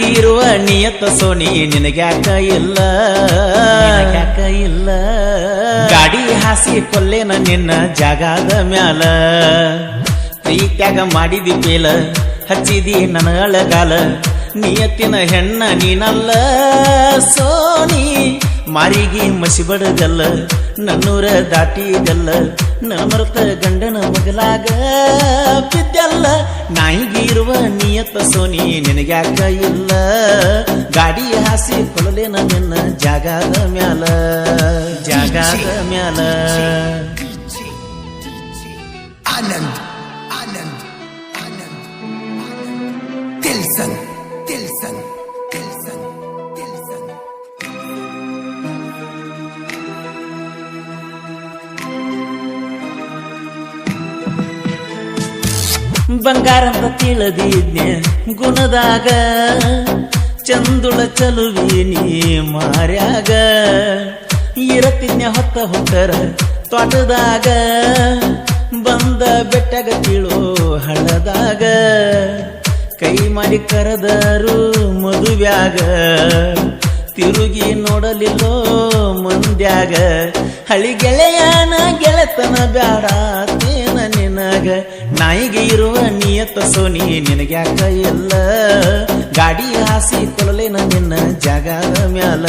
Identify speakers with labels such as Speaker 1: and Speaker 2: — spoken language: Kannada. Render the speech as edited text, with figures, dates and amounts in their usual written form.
Speaker 1: ನಾಯಿಗೆ ಇರುವ ನಿಯತ್ತ ಸೋನಿ ನಿನಗ್ಯಾಕ ಇಲ್ಲ ಗಾಡಿ ಹಾಸಿ ಕೊಲ್ಲೇನ ನಿನ್ನ ಜಾಗದ ಮ್ಯಾಲ ಪ್ರೀತ್ಯಾಗ ಮಾಡಿದಿ ಪೇಲ ಹಚ್ಚಿದಿ ನನ್ನ ಅಳಗಾಲ ನಿಯತ್ತಿನ ಹೆಣ್ಣ ನೀನಲ್ಲ ಸೋನಿ ಮಾರಿಗೆ ಮಸಿ ಬಡದಲ್ಲ ನನ್ನೂರ ದಾಟಿದಲ್ಲ ನನ್ನ ಮರೆತ ಗಂಡನ ಮಗಲಾಗ ಬಿದ್ದಲ್ಲ ನಾಯಿಗೆ ಇರುವ ನಿಯತ್ತ ಸೋನಿ ನಿನಗ್ಯಾಕ ಇಲ್ಲ ಗಾಡಿ ಹಾಸಿ ಕೊಲಲೇನ ನಿನ್ನ ಜಾಗದ ಮ್ಯಾಲ
Speaker 2: ಆನಂದ್ ತಿಲ್ಸನ್
Speaker 1: ಬಂಗಾರ ಅಂತ ತಿಳಿದಿದ್ನೆ ಗುಣದಾಗ ಚಂದುಳ ಚಲುವಿ ನೀ ಮಾರ್ಯಾಗ ಇರತಿದ್ನೆ ಹೊತ್ತರ ತೋಟದಾಗ ಬಂದ ಬೆಟ್ಟಗ ತಿಳೋ ಹಳ್ಳದಾಗ ಕೈ ಮಾಡಿ ಕರೆದರು ಮದುವ್ಯಾಗ ತಿರುಗಿ ನೋಡಲಿಲ್ಲೋ ಮಂದ್ಯಾಗ ಹಳಿ ಗೆಳೆಯನ ಗೆಳೆತನ ಬ್ಯಾಡ ತೇನ ನಿನಗ ನಾಯಿಗೆ ಇರುವ ನಿಯತ್ತ ಸೋನಿ ನಿನಗ್ಯಾಕ ಎಲ್ಲ ಗಾಡಿ ಹಾಸಿ ಕೊಲಲೇನ ನಿನ್ನ ಜಾಗದ ಮ್ಯಾಲ